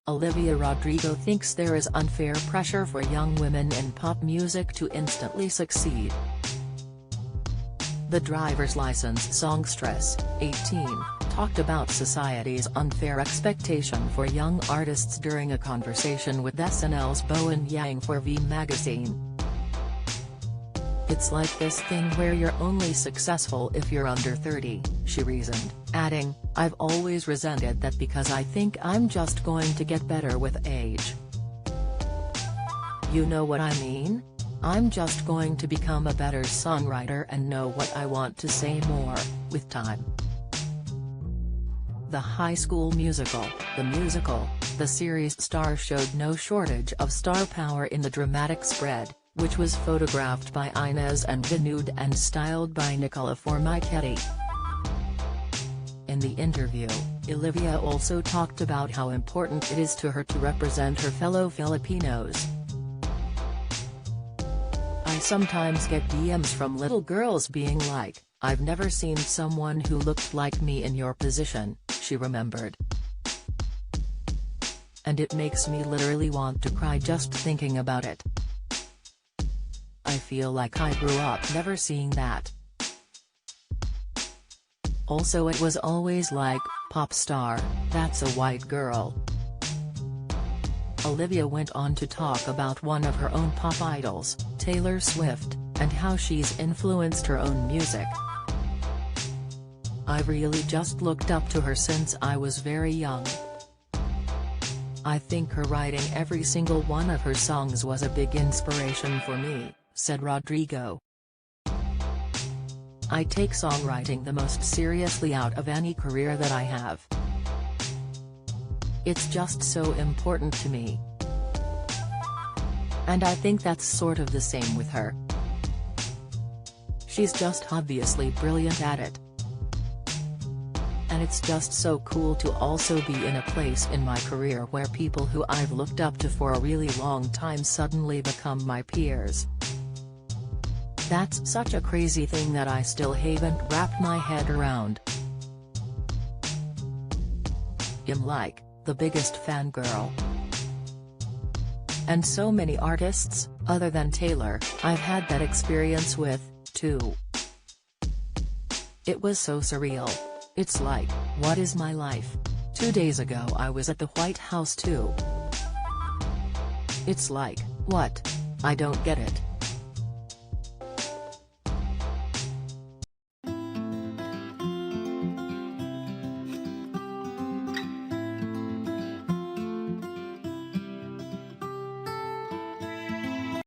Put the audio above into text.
Olivia Rodrigo thinks there is unfair pressure for young women in pop music to instantly succeed. The driver's license songstress, 18, talked about society's unfair expectation for young artists during a conversation with SNL's Bowen Yang for V magazine. "It's like this thing where you're only successful if you're under 30, she reasoned, adding, "I've always resented that because I think I'm just going to get better with age. You know what I mean? I'm just going to become a better songwriter and know what I want to say more, with time." The High School Musical, the series star showed no shortage of star power in the dramatic spread, which was photographed by Inez and Vinod and styled by Nicola Formichetti. In the interview, Olivia also talked about how important it is to her to represent her fellow Filipinos. "I sometimes get DMs from little girls being like, 'I've never seen someone who looked like me in your position,'" she remembered. "And it makes me literally want to cry just thinking about it. I feel like I grew up never seeing that. Also it was always like, pop star, that's a white girl." Olivia went on to talk about one of her own pop idols, Taylor Swift, and how she's influenced her own music. "I've really just looked up to her since I was very young. I think her writing every single one of her songs was a big inspiration for me," said Rodrigo. "I take songwriting the most seriously out of any career that I have. It's just so important to me. And I think that's sort of the same with her. She's just obviously brilliant at it. And it's just so cool to also be in a place in my career where people who I've looked up to for a really long time suddenly become my peers. That's such a crazy thing that I still haven't wrapped my head around. I'm like, the biggest fangirl. And so many artists, other than Taylor, I've had that experience with, too. It was so surreal. It's like, what is my life? 2 days ago I was at the White House too. It's like, what? I don't get it."